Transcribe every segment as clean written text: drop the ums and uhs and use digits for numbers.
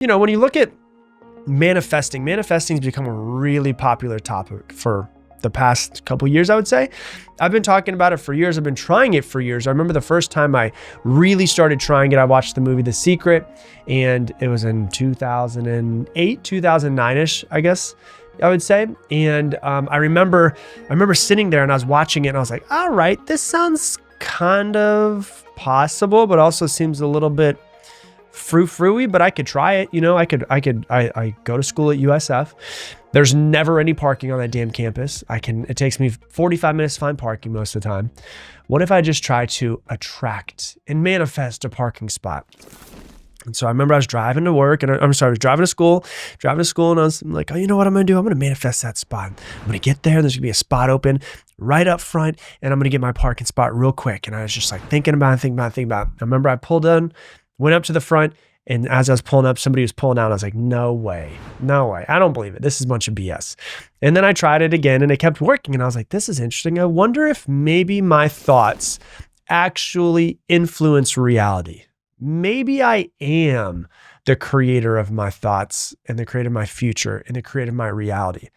when you look at manifesting's become a really popular topic for the past couple years, I would say. I've been talking about it for years. I've been trying it for years. I remember the first time I really started trying it, I watched the movie The Secret, and it was in 2008, 2009-ish, I guess I would say. And I remember sitting there and I was watching it and I was like, all right, this sounds kind of possible, but also seems a little bit frou-frou-y, but I could try it. I go to school at USF. There's never any parking on that damn campus. It takes me 45 minutes to find parking most of the time. What if I just try to attract and manifest a parking spot? And so I remember I was driving to work and I was driving to school and I was like, oh, you know what I'm going to do? I'm going to manifest that spot. I'm going to get there. There's going to be a spot open right up front and I'm going to get my parking spot real quick. And I was just like thinking about it. I remember I pulled in, went up to the front, and as I was pulling up, somebody was pulling out. I was like, no way. I don't believe it. This is a bunch of BS. And then I tried it again and it kept working. And I was like, this is interesting. I wonder if maybe my thoughts actually influence reality. Maybe I am the creator of my thoughts and the creator of my future and the creator of my reality.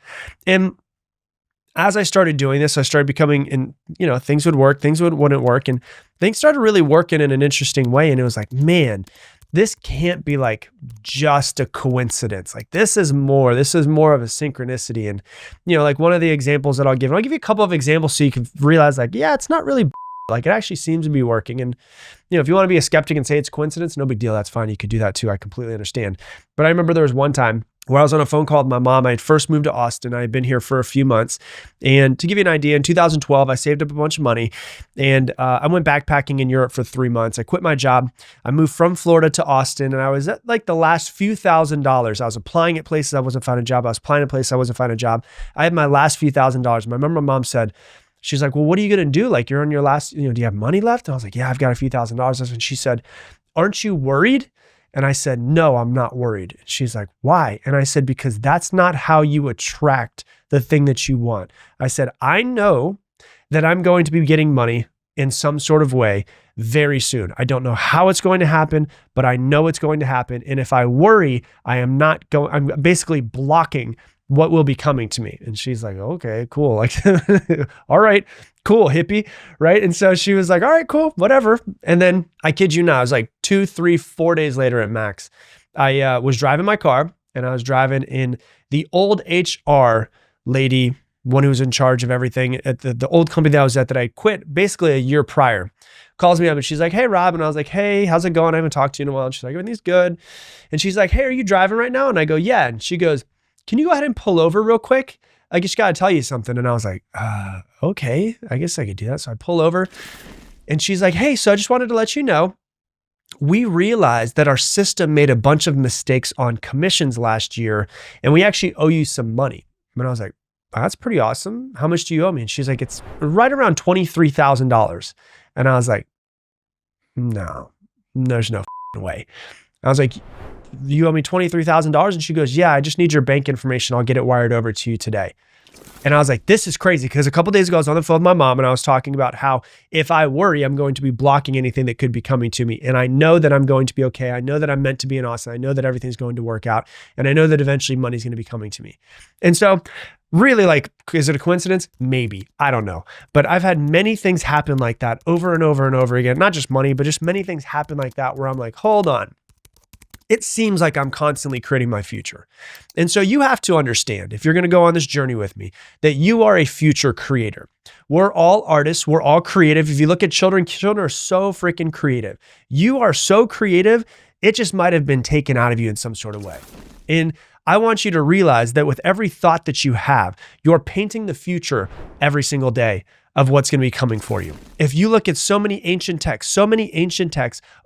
And as I started doing this, I started becoming, things would work, things wouldn't work. And things started really working in an interesting way. And it was like, man, this can't be like just a coincidence. Like this is more of a synchronicity. And, like one of the examples that I'll give you a couple of examples so you can realize like, yeah, it's not really like it actually seems to be working. And, if you want to be a skeptic and say it's coincidence, no big deal. That's fine. You could do that too. I completely understand. But I remember there was one time where I was on a phone call with my mom. I had first moved to Austin. I had been here for a few months. And to give you an idea, in 2012, I saved up a bunch of money and I went backpacking in Europe for 3 months. I quit my job. I moved from Florida to Austin and I was at like the last few $1,000s. I was applying at places I wasn't finding a job. I was applying at places I wasn't finding a job. I had my last few $1,000s. I remember my mom said, she's like, well, what are you going to do? Like you're on your last, do you have money left? And I was like, yeah, I've got a few $1,000s. And she said, aren't you worried? And I said, no, I'm not worried. She's like, why? And I said, because that's not how you attract the thing that you want. I said, I know that I'm going to be getting money in some sort of way very soon. I don't know how it's going to happen, but I know it's going to happen. And if I worry, I'm basically blocking what will be coming to me. And she's like, okay, cool. Like, all right, cool, hippie. Right. And so she was like, all right, cool, whatever. And then I kid you not, it was like 2, 3, 4 days later at max, I was driving my car and I was driving in the old HR lady, one who was in charge of everything at the old company that I was at that I quit basically a year prior, calls me up and she's like, hey, Rob. And I was like, hey, how's it going? I haven't talked to you in a while. And she's like, everything's good. And she's like, hey, are you driving right now? And I go, yeah. And she goes, can you go ahead and pull over real quick? I just got to tell you something. And I was like, okay, I guess I could do that. So I pull over and she's like, hey, so I just wanted to let you know, we realized that our system made a bunch of mistakes on commissions last year and we actually owe you some money. And I was like, that's pretty awesome. How much do you owe me? And she's like, it's right around $23,000. And I was like, no, there's no way. I was like, you owe me $23,000? And she goes, yeah, I just need your bank information. I'll get it wired over to you today. And I was like, this is crazy. Because a couple of days ago, I was on the phone with my mom and I was talking about how if I worry, I'm going to be blocking anything that could be coming to me. And I know that I'm going to be okay. I know that I'm meant to be in Austin. I know that everything's going to work out. And I know that eventually money's going to be coming to me. And so really, like, is it a coincidence? Maybe. I don't know. But I've had many things happen like that over and over and over again. Not just money, but just many things happen like that where I'm like, hold on. It seems like I'm constantly creating my future. And so you have to understand, if you're going to go on this journey with me, that you are a future creator. We're all artists. We're all creative. If you look at children are so freaking creative. You are so creative. It just might have been taken out of you in some sort of way. And I want you to realize that with every thought that you have, you're painting the future every single day of what's going to be coming for you. If you look at so many ancient texts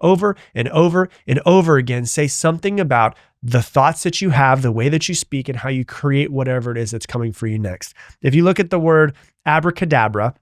over and over and over again say something about the thoughts that you have, the way that you speak, and how you create whatever it is that's coming for you next. If you look at the word abracadabra,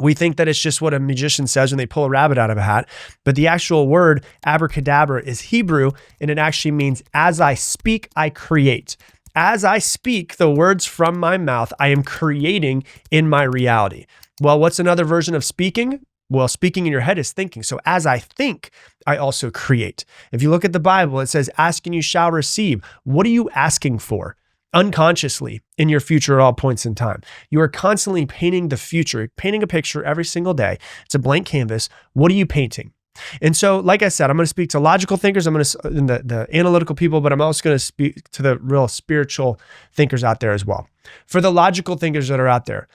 we think that it's just what a magician says when they pull a rabbit out of a hat, but the actual word abracadabra is Hebrew, and it actually means as I speak, I create. As I speak the words from my mouth, I am creating in my reality. Well, what's another version of speaking? Well, speaking in your head is thinking. So as I think, I also create. If you look at the Bible, it says, ask and you shall receive. What are you asking for? Unconsciously in your future at all points in time. You are constantly painting the future, painting a picture every single day. It's a blank canvas. What are you painting? And so, like I said, I'm going to speak to logical thinkers. I'm going to, the analytical people, but I'm also going to speak to the real spiritual thinkers out there as well. For the logical thinkers that are out there,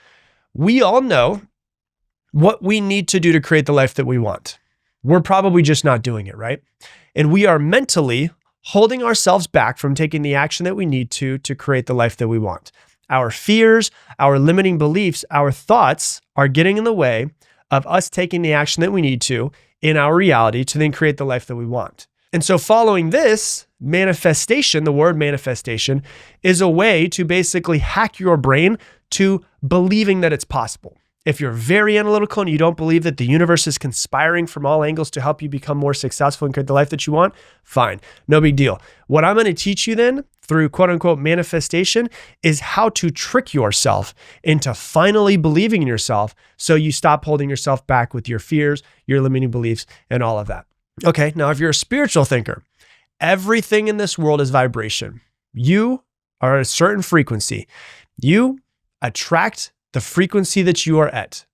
we all know what we need to do to create the life that we want. We're probably just not doing it, right? And we are mentally holding ourselves back from taking the action that we need to create the life that we want. Our fears, our limiting beliefs, our thoughts are getting in the way of us taking the action that we need to in our reality to then create the life that we want. And so following this manifestation, the word manifestation is a way to basically hack your brain to believing that it's possible. If you're very analytical and you don't believe that the universe is conspiring from all angles to help you become more successful and create the life that you want, fine, no big deal. What I'm going to teach you then through quote unquote manifestation is how to trick yourself into finally believing in yourself so you stop holding yourself back with your fears, your limiting beliefs, and all of that. Okay, now if you're a spiritual thinker, everything in this world is vibration. You are at a certain frequency. You attract the frequency that you are at.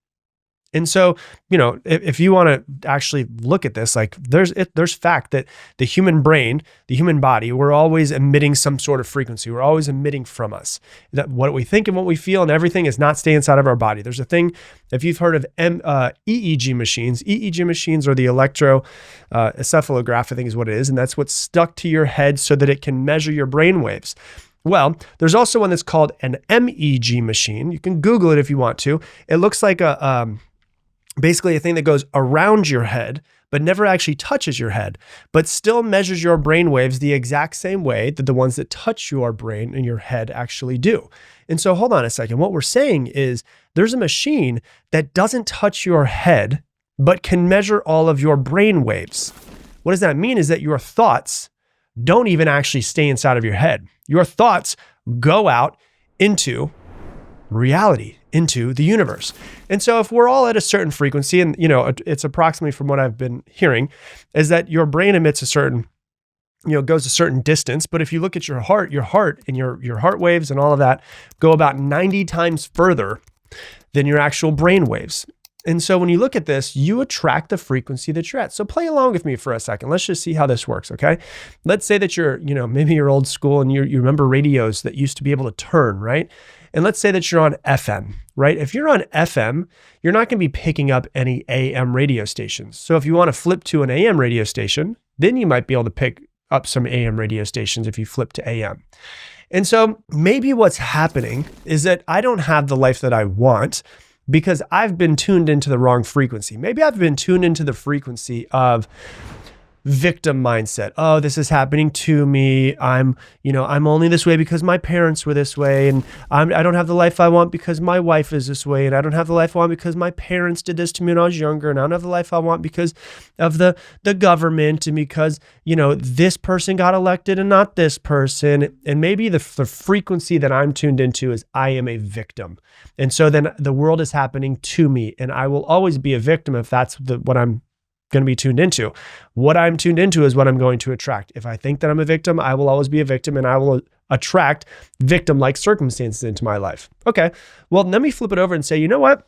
And so, if you want to actually look at this, like there's fact that the human brain, the human body, we're always emitting some sort of frequency. We're always emitting from us. That what we think and what we feel and everything is not staying inside of our body. There's a thing, if you've heard of EEG machines are the electroencephalograph, I think is what it is. And that's what's stuck to your head so that it can measure your brain waves. Well, there's also one that's called an MEG machine. You can Google it if you want to. It looks like basically a thing that goes around your head, but never actually touches your head, but still measures your brain waves the exact same way that the ones that touch your brain and your head actually do. And so hold on a second. What we're saying is there's a machine that doesn't touch your head, but can measure all of your brain waves. What does that mean is that your thoughts don't even actually stay inside of your head. Your thoughts go out into reality, into the universe. And so if we're all at a certain frequency, and it's approximately from what I've been hearing, is that your brain emits a certain, goes a certain distance. But if you look at your heart and your heart waves and all of that go about 90 times further than your actual brain waves. And so when you look at this, you attract the frequency that you're at. So play along with me for a second. Let's just see how this works, okay? Let's say that you're, maybe you're old school and you remember radios that used to be able to turn, right? And let's say that you're on FM, right? If you're on FM, you're not going to be picking up any AM radio stations. So if you want to flip to an AM radio station, then you might be able to pick up some AM radio stations if you flip to AM. And so maybe what's happening is that I don't have the life that I want because I've been tuned into the wrong frequency. Maybe I've been tuned into the frequency of victim mindset. Oh, this is happening to me. I'm only this way because my parents were this way, and I don't have the life I want because my wife is this way, and I don't have the life I want because my parents did this to me when I was younger, and I don't have the life I want because of the government, and because this person got elected and not this person. And maybe the frequency that I'm tuned into is I am a victim, and so then the world is happening to me, and I will always be a victim if that's what I'm going to be tuned into. What I'm tuned into is what I'm going to attract. If I think that I'm a victim, I will always be a victim, and I will attract victim-like circumstances into my life. Okay, well, let me flip it over and say, you know what?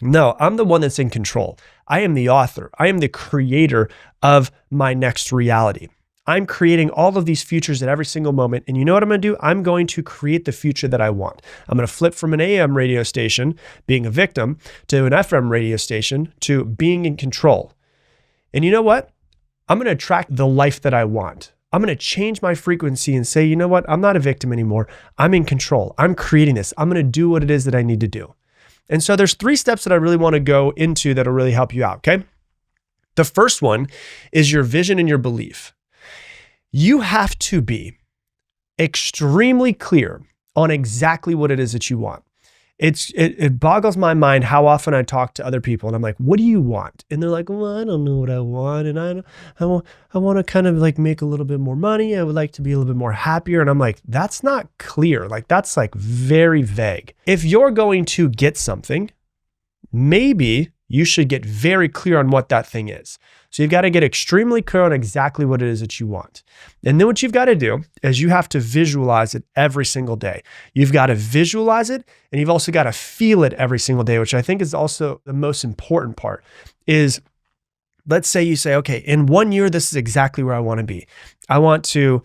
No, I'm the one that's in control. I am the author. I am the creator of my next reality. I'm creating all of these futures at every single moment. And you know what I'm going to do? I'm going to create the future that I want. I'm going to flip from an AM radio station, being a victim, to an FM radio station, to being in control. And you know what? I'm going to attract the life that I want. I'm going to change my frequency and say, you know what? I'm not a victim anymore. I'm in control. I'm creating this. I'm going to do what it is that I need to do. And so there's 3 steps that I really want to go into that'll really help you out, okay? The first one is your vision and your belief. You have to be extremely clear on exactly what it is that you want. It boggles my mind how often I talk to other people and I'm like, what do you want? And they're like, well, I don't know what I want. And I want to kind of like make a little bit more money. I would like to be a little bit more happier. And I'm like, that's not clear. Like, that's like very vague. If you're going to get something, maybe you should get very clear on what that thing is. So you've got to get extremely clear on exactly what it is that you want. And then what you've got to do is you have to visualize it every single day. You've got to visualize it, and you've also got to feel it every single day, which I think is also the most important part. Is let's say you say, okay, in 1 year, this is exactly where I want to be. I want to,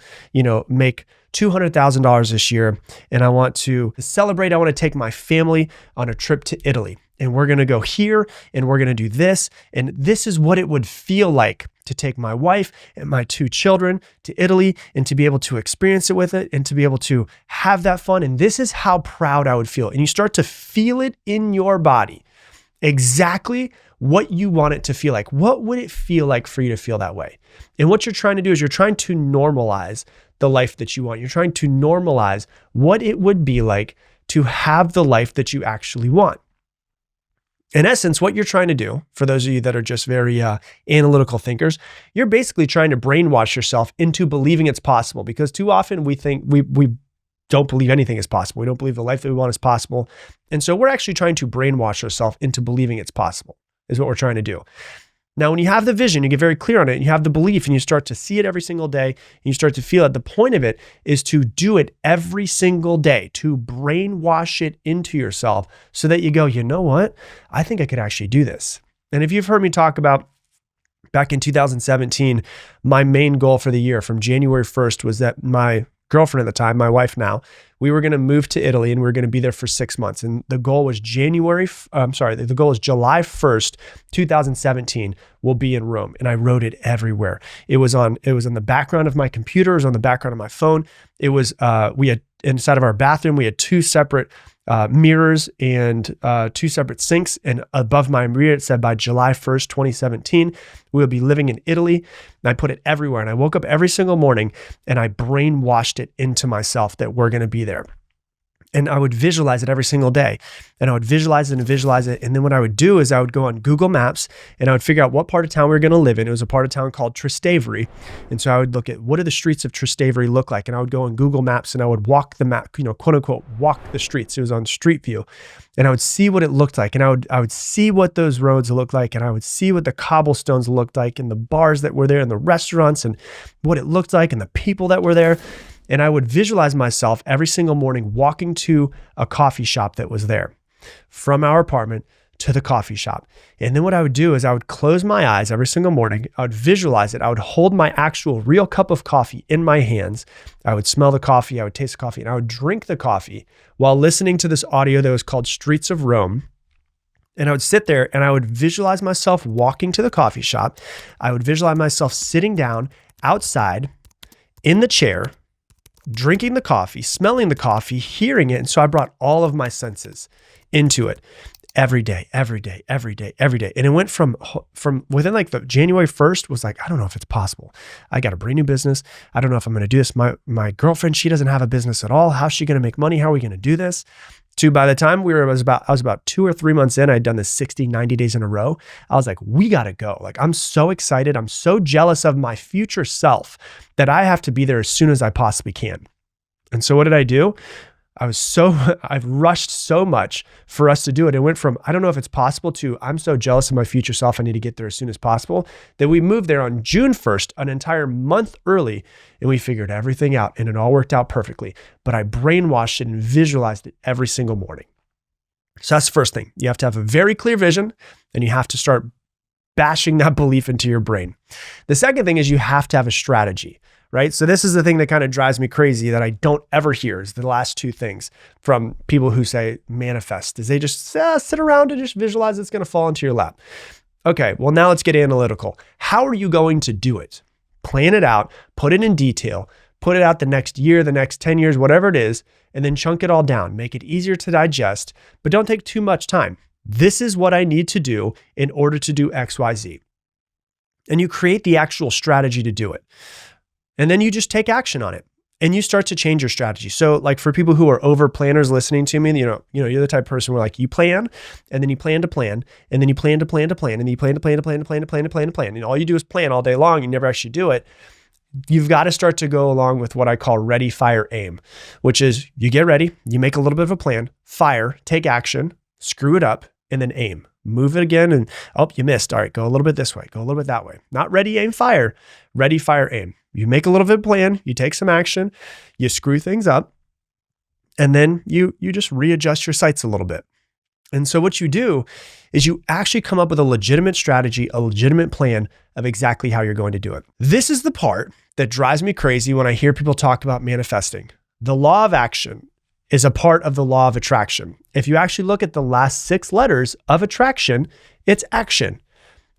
make $200,000 this year, and I want to celebrate. I want to take my family on a trip to Italy, and we're going to go here, and we're going to do this, and this is what it would feel like to take my wife and my 2 children to Italy, and to be able to experience it with it, and to be able to have that fun, and this is how proud I would feel. And you start to feel it in your body, exactly what you want it to feel like. What would it feel like for you to feel that way? And what you're trying to do is you're trying to normalize the life that you want. You're trying to normalize what it would be like to have the life that you actually want. In essence, what you're trying to do, for those of you that are just very analytical thinkers, you're basically trying to brainwash yourself into believing it's possible, because too often we think we don't believe anything is possible. We don't believe the life that we want is possible. And so we're actually trying to brainwash ourselves into believing it's possible, is what we're trying to do. Now, when you have the vision, you get very clear on it, and you have the belief, and you start to see it every single day, and you start to feel it. The point of it is to do it every single day, to brainwash it into yourself so that you go, you know what? I think I could actually do this. And if you've heard me talk about back in 2017, my main goal for the year from January 1st was that my girlfriend at the time, my wife now, we were going to move to Italy, and we were going to be there for 6 months. And the goal was July 1st, 2017, we'll be in Rome. And I wrote it everywhere. It was on the background of my computer. It was on the background of my phone. It was, we had inside of our bathroom, we had 2 separate mirrors and 2 separate sinks. And above my mirror, it said, by July 1st, 2017, we'll be living in Italy. And I put it everywhere. And I woke up every single morning and I brainwashed it into myself that we're going to be there. And I would visualize it every single day. And I would visualize it and visualize it. And then what I would do is I would go on Google Maps and I would figure out what part of town we were going to live in. It was a part of town called Trastevere. And so I would look at, what do the streets of Trastevere look like? And I would go on Google Maps and I would walk the map, quote unquote, walk the streets. It was on Street View. And I would see what it looked like. And I would see what those roads looked like. And I would see what the cobblestones looked like, and the bars that were there, and the restaurants, and what it looked like, and the people that were there. And I would visualize myself every single morning walking to a coffee shop that was there, from our apartment to the coffee shop. And then what I would do is I would close my eyes every single morning. I would visualize it. I would hold my actual real cup of coffee in my hands. I would smell the coffee. I would taste the coffee, and I would drink the coffee while listening to this audio that was called Streets of Rome. And I would sit there and I would visualize myself walking to the coffee shop. I would visualize myself sitting down outside in the chair, drinking the coffee, smelling the coffee, hearing it. And so I brought all of my senses into it every day. And it went from within like the January 1st was like, I don't know if it's possible. I got a brand new business. I don't know if I'm going to do this. My girlfriend, she doesn't have a business at all. How's she going to make money? How are we going to do this? To by the time I was about 2 or 3 months in, I'd done this 60, 90 days in a row. I was like, we got to go. Like, I'm so excited. I'm so jealous of my future self that I have to be there as soon as I possibly can. And so what did I do? I've rushed so much for us to do it. It went from, I don't know if it's possible, to I'm so jealous of my future self, I need to get there as soon as possible, that we moved there on June 1st, an entire month early, and we figured everything out, and it all worked out perfectly. But I brainwashed it and visualized it every single morning. So that's the first thing. You have to have a very clear vision, and you have to start bashing that belief into your brain. The second thing is you have to have a strategy. Right? So this is the thing that kind of drives me crazy that I don't ever hear, is the last 2 things from people who say manifest, is they just sit around and just visualize it's going to fall into your lap. Okay, well, now let's get analytical. How are you going to do it? Plan it out, put it in detail, put it out the next year, the next 10 years, whatever it is, and then chunk it all down. Make it easier to digest, but don't take too much time. This is what I need to do in order to do X, Y, Z. And you create the actual strategy to do it. And then you just take action on it and you start to change your strategy. So like for people who are over planners listening to me, you're the type of person where like you plan and then you plan to plan and then you plan to plan to plan and then you plan to plan to plan to plan to plan to plan to plan. And all you do is plan all day long. You never actually do it. You've got to start to go along with what I call ready, fire, aim, which is you get ready, you make a little bit of a plan, fire, take action, screw it up, and then aim. Move it again and, oh, you missed. All right, go a little bit this way, go a little bit that way. Not ready, aim, fire. Ready, fire, aim. You make a little bit of plan, you take some action, you screw things up, and then you just readjust your sights a little bit. And so what you do is you actually come up with a legitimate strategy, a legitimate plan of exactly how you're going to do it. This is the part that drives me crazy when I hear people talk about manifesting. The law of action is a part of the law of attraction. If you actually look at the last 6 letters of attraction, it's action.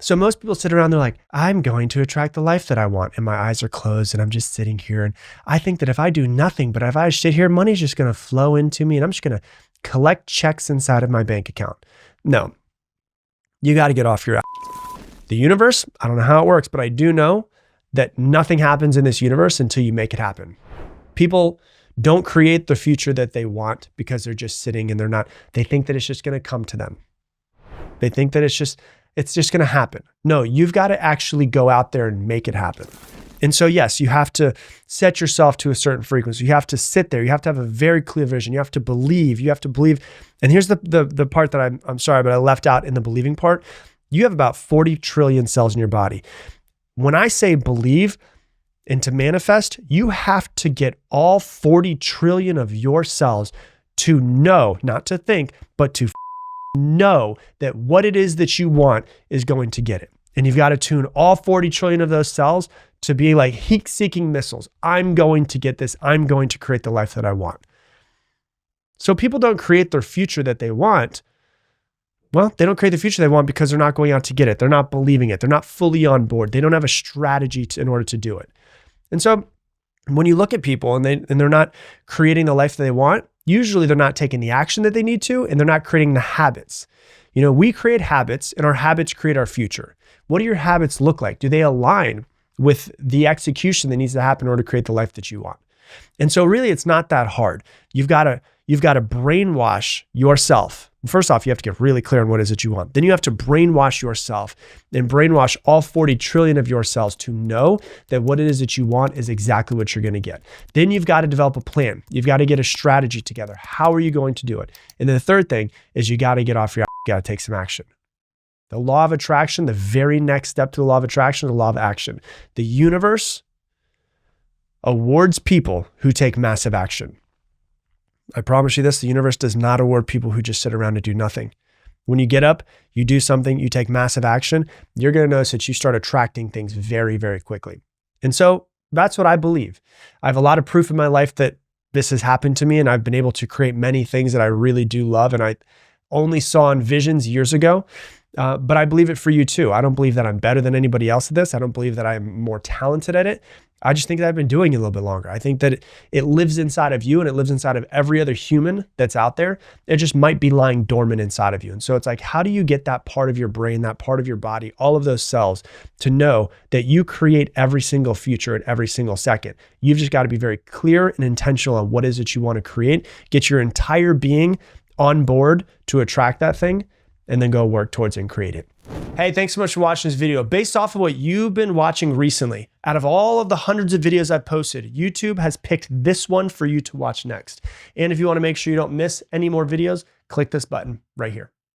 So most people sit around, they're like, I'm going to attract the life that I want. And my eyes are closed and I'm just sitting here. And I think that if I do nothing, but if I sit here, money's just going to flow into me and I'm just going to collect checks inside of my bank account. No, you got to get off your ass. The universe, I don't know how it works, but I do know that nothing happens in this universe until you make it happen. People don't create the future that they want because they're just sitting and they think that it's just going to come to them. They think that it's just going to happen. No, you've got to actually go out there and make it happen. And so, yes, you have to set yourself to a certain frequency. You have to sit there. You have to have a very clear vision. You have to believe. And here's the part that I'm sorry, but I left out in the believing part. You have about 40 trillion cells in your body. When I say believe and to manifest, you have to get all 40 trillion of your cells to know, not to think, but to know that what it is that you want is going to get it. And you've got to tune all 40 trillion of those cells to be like heat-seeking missiles. I'm going to get this. I'm going to create the life that I want. So people don't create their future that they want. Well, they don't create the future they want because they're not going out to get it. They're not believing it. They're not fully on board. They don't have a strategy in order to do it. And so when you look at people and they're not creating the life that they want, usually they're not taking the action that they need to, and they're not creating the habits. You know, we create habits and our habits create our future. What do your habits look like? Do they align with the execution that needs to happen in order to create the life that you want? And so really it's not that hard. You've got to brainwash yourself. First off, you have to get really clear on what it is that you want. Then you have to brainwash yourself and brainwash all 40 trillion of your cells to know that what it is that you want is exactly what you're going to get. Then you've got to develop a plan. You've got to get a strategy together. How are you going to do it? And then the third thing is you got to get off your ass. You got to take some action. The law of attraction, the very next step to the law of attraction, is the law of action. The universe awards people who take massive action. I promise you this, the universe does not award people who just sit around and do nothing. When you get up, you do something, you take massive action, you're going to notice that you start attracting things very, very quickly. And so that's what I believe. I have a lot of proof in my life that this has happened to me, and I've been able to create many things that I really do love and I only saw in visions years ago. But I believe it for you too. I don't believe that I'm better than anybody else at this. I don't believe that I'm more talented at it. I just think that I've been doing it a little bit longer. I think that it lives inside of you and it lives inside of every other human that's out there. It just might be lying dormant inside of you. And so it's like, how do you get that part of your brain, that part of your body, all of those cells to know that you create every single future at every single second? You've just got to be very clear and intentional on what is it you want to create. Get your entire being on board to attract that thing and then go work towards it and create it. Hey, thanks so much for watching this video. Based off of what you've been watching recently, out of all of the hundreds of videos I've posted, YouTube has picked this one for you to watch next. And if you want to make sure you don't miss any more videos, click this button right here.